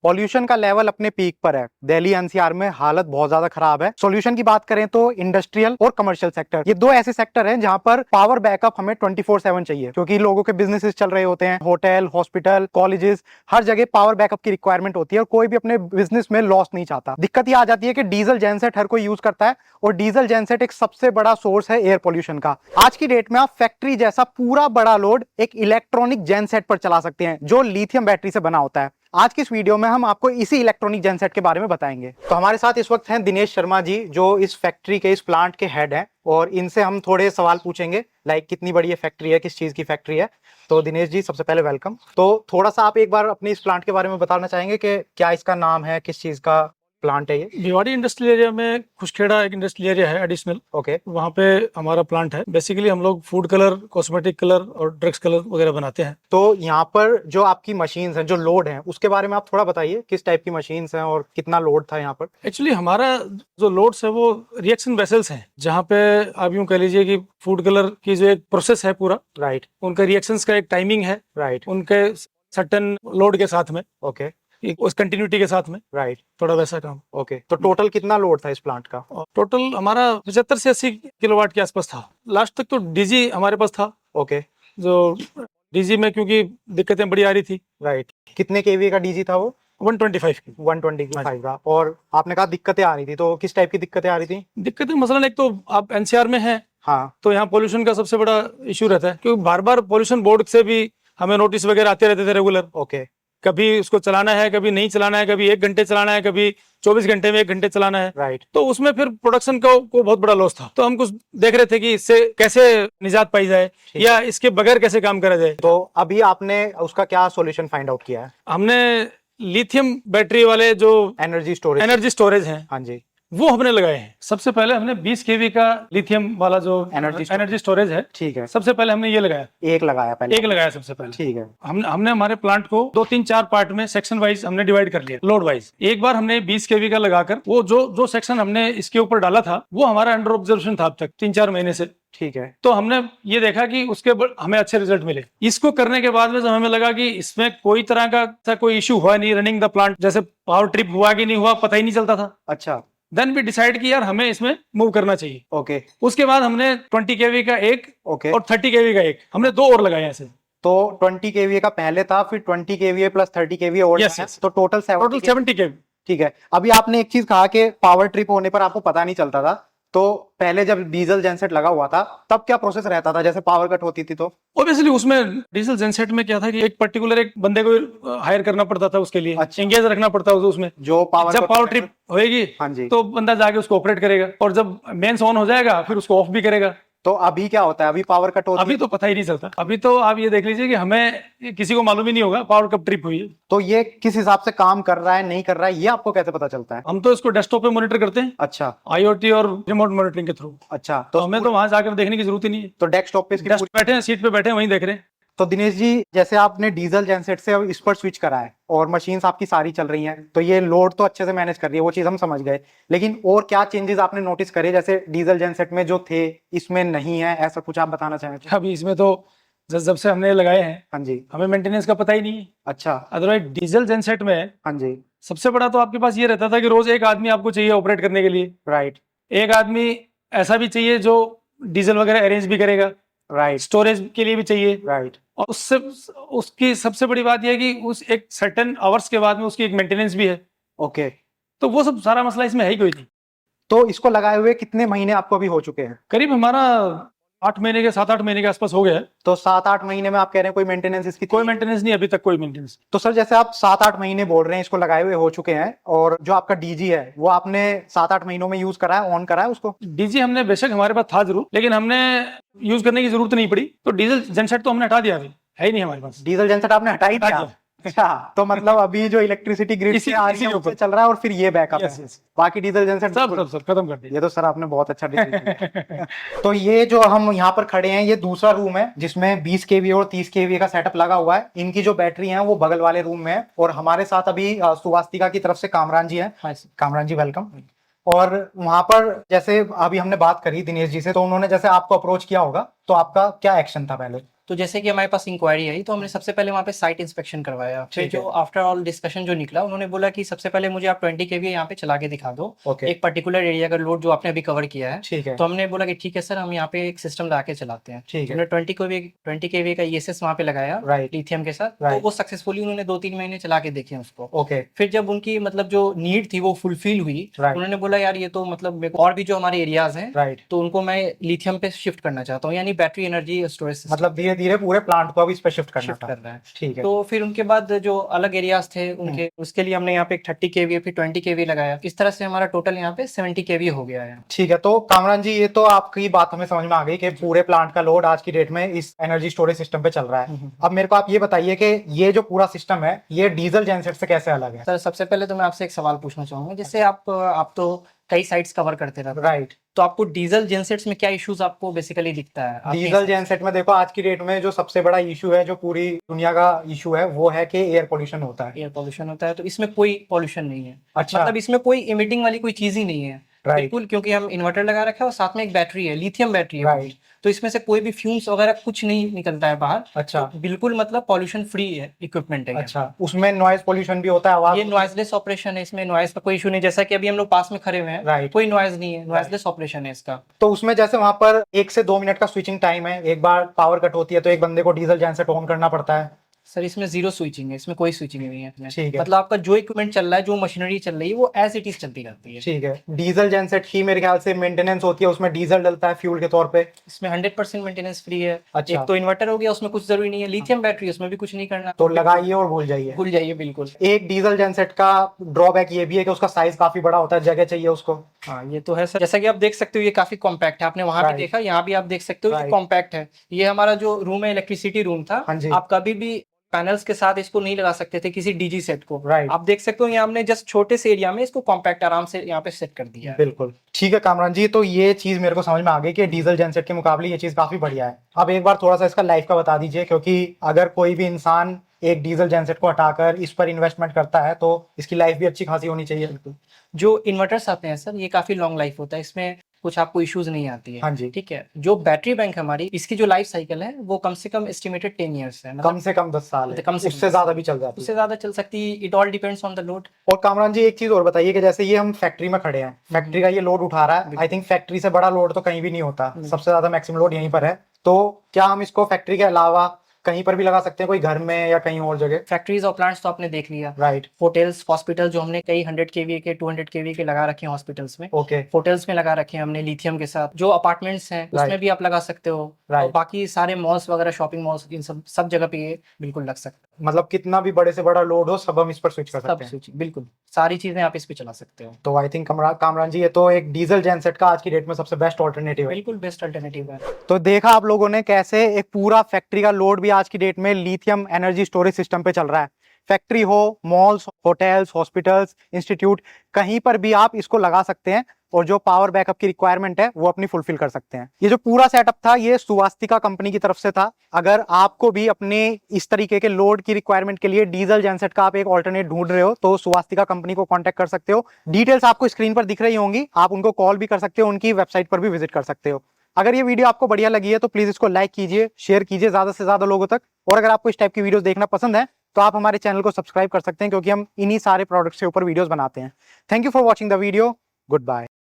Pollution का level अपने peak पर है। दिल्ली एनसीआर में हालत बहुत ज्यादा खराब है। सॉल्यूशन की बात करें तो इंडस्ट्रियल और कमर्शियल सेक्टर, ये दो ऐसे सेक्टर हैं जहां पर पावर बैकअप हमें 24/7 चाहिए, क्योंकि लोगों के बिजनेसेस चल रहे होते हैं, होटल, हॉस्पिटल, कॉलेजेस, हर जगह पावर बैकअप की रिक्वायरमेंट होती है और कोई भी अपने बिजनेस में लॉस नहीं चाहता। दिक्कत ये आ जाती है कि डीजल जेनसेट हर कोई यूज करता है और डीजल जेनसेट एक सबसे बड़ा सोर्स है एयर पॉल्यूशन का। आज की डेट में आप फैक्ट्री जैसा पूरा बड़ा लोड एक इलेक्ट्रॉनिक जेनसेट पर चला सकते हैं जो लिथियम बैटरी से बना होता है। आज की इस वीडियो में हम आपको इसी इलेक्ट्रॉनिक जेनसेट के बारे में बताएंगे। तो हमारे साथ इस वक्त हैं दिनेश शर्मा जी, जो इस फैक्ट्री के, इस प्लांट के हेड हैं, और इनसे हम थोड़े सवाल पूछेंगे, लाइक कितनी बड़ी ये फैक्ट्री है, किस चीज की फैक्ट्री है। तो दिनेश जी, सबसे पहले वेलकम। तो थोड़ा सा आप एक बार अपनी इस प्लांट के बारे में बताना चाहेंगे कि क्या इसका नाम है, किस चीज का प्लांट है ये? भिवाड़ी इंडस्ट्रियल एरिया में खुशखेड़ा एक इंडस्ट्रियल एरिया है एडिशनल। ओके। वहाँ पे हमारा प्लांट है। बेसिकली हम लोग फूड कलर, कॉस्मेटिक कलर और ड्रग्स कलर वगैरह बनाते हैं। तो यहाँ पर जो आपकी मशीन्स हैं, जो लोड हैं, उसके बारे में आप थोड़ा बताइए, किस टाइप की मशीन्स हैं और कितना लोड था यहाँ पर? एक्चुअली हमारा जो लोड्स है वो रिएक्शन वेसल्स हैं, जहाँ पे आप यूँ कह लीजिए कि फूड कलर की जो एक प्रोसेस है पूरा, राइट, उनका रिएक्शंस का एक टाइमिंग है, राइट, उनके सर्टन लोड के साथ में, ओके, उस कंटिन्यूटी के साथ में, राइट, थोड़ा वैसा काम। ओके। तो टोटल कितना लोड था इस प्लांट का? टोटल हमारा 75 से 80 किलोवाट के आसपास था। लास्ट तक तो डीजी हमारे पास था। ओके, जो डीजी में क्योंकि दिक्कतें बड़ी आ रही थी। राइट। कितने केवीए का डीजी था वो? 125 की। 125 का। और आपने कहा दिक्कतें आ रही थी, तो किस टाइप की दिक्कतें आ रही थी? दिक्कतें मसलन एक तो आप एनसीआर में हैं, हाँ, तो यहाँ पोल्यूशन का सबसे बड़ा इशू रहता है, क्योंकि बार बार पोल्यूशन बोर्ड से भी हमें नोटिस वगैरह आते रहते थे रेगुलर। ओके, कभी उसको चलाना है, कभी नहीं चलाना है, कभी 1 घंटे चलाना है, कभी 24 घंटे में 1 घंटे चलाना है। राइट। तो उसमें फिर प्रोडक्शन को बहुत बड़ा लॉस था। तो हम कुछ देख रहे थे कि इससे कैसे निजात पाई जाए या इसके बगैर कैसे काम करा जाए। तो अभी आपने उसका क्या सॉल्यूशन फाइंड आउट किया है? हमने लिथियम बैटरी वाले जो एनर्जी स्टोरेज हैं, हाँ जी, वो हमने लगाए हैं। सबसे पहले हमने 20 केवी का लिथियम वाला जो एनर्जी स्टोरेज है, ठीक है, सबसे पहले हमने ये लगाया। एक लगाया पहले? एक लगाया सबसे पहले। ठीक है। हमने हमारे प्लांट को 2-3-4 पार्ट में सेक्शन वाइज हमने डिवाइड कर लिया, लोड वाइज। एक बार हमने 20 केवी का लगाकर वो जो सेक्शन हमने इसके ऊपर डाला था, वो हमारा अंडर ऑब्जर्वेशन था अब तक 3-4 महीने से। ठीक है। तो हमने ये देखा कि उसके हमें अच्छे रिजल्ट मिले। इसको करने के बाद में जब हमें लगा कि इसमें कोई तरह का कोई इश्यू हुआ नहीं, रनिंग द प्लांट, जैसे पावर ट्रिप हुआ कि नहीं हुआ पता ही नहीं चलता था। अच्छा। देन वी डिसाइड कि यार हमें इसमें मूव करना चाहिए। ओके। उसके बाद हमने 20 केवी का एक, ओके, और 30 केवी का एक, हमने 2 और लगाए ऐसे। तो 20 केवीए का पहले था, फिर 20 केवीए प्लस 30 केवीए और Yes, लगाया, yes. तो टोटल 70 केवी। ठीक है। अभी आपने एक चीज कहा कि पावर ट्रिप होने पर आपको पता नहीं चलता था, तो पहले जब डीजल जेनसेट लगा हुआ था तब क्या प्रोसेस रहता था, जैसे पावर कट होती थी तो? ऑब्वियसली उसमें डीजल जेनसेट में क्या था कि एक पर्टिकुलर एक बंदे को हायर करना पड़ता था उसके लिए। अच्छा। एंगेज रखना पड़ता था उसमें। जो जब पावर ट्रिप होएगी, हाँ जी, तो बंदा जाके उसको ऑपरेट करेगा, और जब मेंस ऑन हो जाएगा फिर उसको ऑफ भी करेगा। तो अभी क्या होता है? अभी पावर कट होती अभी तो पता ही नहीं चलता। अभी तो आप ये देख लीजिए कि हमें किसी को मालूम ही नहीं होगा पावर कब ट्रिप हुई है। तो ये किस हिसाब से काम कर रहा है, नहीं कर रहा है, ये आपको कैसे पता चलता है? हम तो इसको डेस्कटॉप पे मॉनिटर करते हैं। अच्छा, IoT और रिमोट मॉनिटरिंग के थ्रू। अच्छा। तो हमें तो वहां जाकर देखने की जरूरत ही नहीं है। तो डेस्कटॉप पे डेस्क बैठे हैं, सीट पे बैठे हैं, वहीं देख रहे हैं। तो दिनेश जी, जैसे आपने डीजल जेनसेट से अब इस पर स्विच करा है और मशीन्स आपकी सारी चल रही हैं, तो ये लोड तो अच्छे से मैनेज कर रही है, वो चीज हम समझ गए। लेकिन और क्या चेंजेस आपने नोटिस करे, जैसे डीजल जेनसेट में जो थे इसमें नहीं है, ऐसा कुछ आप बताना चाहेंगे? अभी इसमें तो जब से हमने लगाए हैं, हाँ जी। हमें मेंटेनेंस का पता ही नहीं है। अच्छा। अदरवाइज डीजल जेनसेट में हाँ जी। सबसे बड़ा तो आपके पास ये रहता था कि रोज एक आदमी आपको चाहिए ऑपरेट करने के लिए। राइट। एक आदमी ऐसा भी चाहिए जो डीजल वगैरह अरेंज भी करेगा। राइट। स्टोरेज के लिए भी चाहिए। राइट। और उससे उसकी सबसे बड़ी बात यह है कि उस एक सर्टेन आवर्स के बाद में उसकी एक मेंटेनेंस भी है। ओके। तो वो सब सारा मसला इसमें है ही कोई नहीं। तो इसको लगाए हुए कितने महीने आपको अभी हो चुके हैं? करीब हमारा 7-8 महीने के आसपास हो गया है। तो 7-8 महीने में आप कह रहे हैं कोई मेंटेनेंस इसकी? कोई मेंटेनेंस नहीं, अभी तक कोई मेंटेनेंस। तो सर, जैसे आप 7-8 महीने बोल रहे हैं इसको लगाए हुए हो चुके हैं, और जो आपका डीजी है वो आपने 7-8 महीनों में यूज करा है, ऑन करा है उसको? डीजी हमने बेशक हमारे पास था जरूर, लेकिन हमने यूज करने की जरूरत नहीं पड़ी। तो डीजल जेनसेट तो हमने हटा दिया, अभी है ही नहीं हमारे पास। डीजल जेनसेट आपने हटा ही दिया? अच्छा, तो मतलब अभी जो इलेक्ट्रिसिटी ग्रिड से आ रही है उससे चल रहा है, और फिर ये बैकअप है। बाकी डीजल जेनसेट सब खत्म कर दिया। ये तो सर आपने बहुत अच्छा डिसीजन तो ये जो हम यहाँ पर खड़े हैं, ये दूसरा रूम है जिसमें 20 केवी और 30 केवी का सेटअप लगा हुआ है। इनकी जो बैटरी है वो बगल वाले रूम में है, और हमारे साथ अभी सुवास्तिका की तरफ से कामरान जी है। कामरान जी, वेलकम। और वहां पर जैसे अभी हमने बात करी दिनेश जी से, तो उन्होंने जैसे आपको अप्रोच किया होगा, तो आपका क्या एक्शन था पहले? तो जैसे कि हमारे पास इंक्वायरी आई तो हमने सबसे पहले वहाँ पे साइट इंस्पेक्शन करवाया, फिर ठीक है। जो आफ्टर ऑल डिस्कशन जो निकला उन्होंने बोला कि सबसे पहले मुझे आप 20 kVA यहाँ पे चला के दिखा दो, ओके, एक पर्टिकुलर एरिया का लोड जो आपने अभी कवर किया है। ठीक है, तो हमने बोला कि ठीक है सर, हम यहाँ पे एक सिस्टम ला के चलाते हैं। ठीक है, हमने 20 kVA का ESS वहाँ पे लगाया राइट, लिथियम के साथ, तो राइट, वो सक्सेसफुली उन्होंने 2-3 महीने चला के देखे उसको। ओके, फिर जब उनकी मतलब जो नीड थी वो फुलफिल हुई, राइट, उन्होंने बोला यार ये तो मतलब मेरे को और भी जो हमारे एरियाज हैं राइट, तो उनको मैं लिथियम पे शिफ्ट करना चाहता हूँ, यानी बैटरी एनर्जी स्टोरेज मतलब धीरे धीरे पूरे प्लांट को अब इस पे शिफ्ट करना शिफ्ट था। कर रहा है। ठीक है, तो फिर उनके बाद जो अलग एरियाज थे उनके, उसके लिए हमने यहाँ पे एक 30 kVA फिर 20 kVA लगाया। इस तरह से हमारा टोटल यहाँ पे 70 kVA हो गया है। ठीक है। तो कामरान जी, ये तो आपकी बात हमें समझ में आ गई कि पूरे प्लांट का लोड आज की डेट में इस एनर्जी स्टोरेज सिस्टम पे चल रहा है। अब मेरे को आप ये बताइए कि ये जो पूरा सिस्टम है ये डीजल जेनसेट से कैसे अलग है? सर सबसे पहले तो मैं आपसे एक सवाल पूछना चाहूंगा, जैसे आप तो कई साइट्स कवर करते रहते हैं, राइट। तो आपको डीजल जेनसेट्स में क्या इश्यूज आपको बेसिकली दिखता है? आपके डीजल जेनसेट में देखो, आज की डेट में जो सबसे बड़ा इशू है, जो पूरी दुनिया का इशू है, वो है कि एयर पोल्यूशन होता है। एयर पोल्यूशन होता है, तो इसमें कोई पोल्यूशन नहीं है। अच्छा, मतलब इसमें कोई इमिटिंग वाली कोई चीज ही नहीं है। राइट, बिल्कुल, क्योंकि हम इन्वर्टर लगा रखा है और साथ में एक बैटरी है, लिथियम बैटरी है राइट, पूरी। तो इसमें से कोई भी फ्यूम्स वगैरह कुछ नहीं निकलता है बाहर। अच्छा, तो बिल्कुल मतलब पॉल्यूशन फ्री है इक्विपमेंट है ये। अच्छा। उसमें नॉइज पोल्यूशन भी होता है, आवाज? ये नॉइजलेस ऑपरेशन है, इसमें नॉइज का कोई इशू नहीं। जैसा कि अभी हम लोग पास में खड़े हुए हैं, राइट। कोई नॉइज नहीं है, नॉइजलेस ऑपरेशन है इसका। तो उसमें जैसे वहां पर 1 से 2 मिनट का स्विचिंग टाइम है, एक बार पावर कट होती है तो एक बंदे को डीजल जेनसेट ऑन करना पड़ता है। सर इसमें जीरो स्विचिंग है, इसमें कोई स्विचिंग नहीं है इसमें। ठीक है, मतलब आपका जो इक्विपमेंट चल रहा है, जो मशीनरी चल रही है, वो एज इट इज चलती रहती है। ठीक है। डीजल जेनसेट की मेरे ख्याल से मेंटेनेंस होती है, उसमें डीजल डलता है फ्यूल के तौर पे। इसमें 100% मेंटेनेंस फ्री है। अच्छा, एक तो इन्वर्टर हो गया, उसमें कुछ जरूरी नहीं है। लिथियम बैटरी, उसमें भी कुछ नहीं करना, तो लगाइए और भूल जाइए। भूल जाइए बिल्कुल। एक डीजल जेनसेट का ड्रॉबैक ये भी है कि उसका साइज काफी बड़ा होता है, जगह चाहिए उसको। हाँ ये तो है सर, जैसा कि आप देख सकते हो ये काफी कॉम्पैक्ट है। आपने वहां भी Right. देखा, यहाँ भी आप देख सकते हो ये Right. कॉम्पैक्ट है। ये हमारा जो रूम है, इलेक्ट्रिसिटी रूम था। हाँ जी। आप कभी भी पैनल्स के साथ इसको नहीं लगा सकते थे, किसी डीजी सेट को। Right. आप देख सकते हो यहाँ हमने जस्ट छोटे से एरिया में इसको कॉम्पैक्ट आराम से यहाँ पे सेट कर दिया है। बिल्कुल ठीक है कामरान जी, तो ये चीज मेरे को समझ में आ गई कि डीजल जेनसेट के मुकाबले ये चीज काफी बढ़िया है। अब एक बार थोड़ा सा इसका लाइफ का बता दीजिए, क्योंकि अगर कोई भी इंसान एक डीजल जेनसेट को हटाकर इस पर इन्वेस्टमेंट करता है तो इसकी लाइफ भी अच्छी खासी होनी चाहिए। जो इन्वर्टर्स आते हैं सर, ये काफी लॉन्ग लाइफ होता है, इसमें कुछ आपको इश्यूज नहीं आती है। हाँ जी। ठीक है। जो बैटरी बैंक हमारी, इसकी जो लाइफ साइकिल है वो कम से कम एस्टिमेटेड 10 ईयर्स है। कम से कम 10 साल है, कम से कम उससे 10 ज्यादा भी चल जाती उससे है। ज्यादा चल सकती है। It all depends on the load. और कामरान जी, एक चीज और बताइए कि जैसे ये हम फैक्ट्री में खड़े हैं, फैक्ट्री का ये लोड उठा रहा है, आई थिंक फैक्ट्री से बड़ा लोड तो कहीं भी नहीं होता, सबसे ज्यादा मैक्सिमम लोड यहीं पर है। तो क्या हम इसको फैक्ट्री के अलावा कहीं पर भी लगा सकते हैं, कोई घर में या कहीं और जगह? फैक्ट्रीज और प्लांट्स तो आपने देख लिया। राइट, होटल्स, हॉस्पिटल, जो हमने कई 100 kVA के 200 kVA के लगा रखे हैं हॉस्पिटल्स में। ओके, होटल्स में लगा रखे हैं हमने लिथियम के साथ। जो अपार्टमेंट्स हैं उसमें भी आप लगा सकते हो। Right. और बाकी सारे मॉल्स वगैरह, शॉपिंग मॉल्स, इन सब जगह पे ये बिल्कुल लग सकता है। मतलब कितना भी बड़े से बड़ा लोड हो, सब हम इस पर स्विच कर सब सकते हैं। स्विच, बिल्कुल सारी चीजें आप इस पे चला सकते हो। तो आई थिंक कामरान जी, ये तो एक डीजल जेनसेट का आज की डेट में सबसे बेस्ट ऑल्टरनेटिव है। बिल्कुल बेस्ट अल्टरनेटिव है। तो देखा आप लोगों ने कैसे एक पूरा फैक्ट्री का लोड भी आज की डेट में लिथियम एनर्जी स्टोरेज सिस्टम पे चल रहा है। फैक्ट्री हो, मॉल्स, होटल्स, हॉस्पिटल्स, इंस्टीट्यूट, कहीं पर भी आप इसको लगा सकते हैं और जो पावर बैकअप की रिक्वायरमेंट है वो अपनी फुलफिल कर सकते हैं। ये जो पूरा सेटअप था ये सुवास्तिका कंपनी की तरफ से था। अगर आपको भी अपने इस तरीके के लोड की रिक्वायरमेंट के लिए डीजल जेनसेट का आप एक ऑल्टरनेट ढूंढ रहे हो तो सुवास्तिका कंपनी को कांटेक्ट कर सकते हो। डिटेल्स आपको स्क्रीन पर दिख रही होंगी, आप उनको कॉल भी कर सकते हो, उनकी वेबसाइट पर भी विजिट कर सकते हो। अगर ये वीडियो आपको बढ़िया लगी है तो प्लीज इसको लाइक कीजिए, शेयर कीजिए ज्यादा से ज्यादा लोगों तक। और अगर आपको इस टाइप की वीडियोस देखना पसंद है तो आप हमारे चैनल को सब्सक्राइब कर सकते हैं, क्योंकि हम इन्हीं सारे प्रोडक्ट्स के ऊपर वीडियोस बनाते हैं। Thank you for watching the video. Good bye.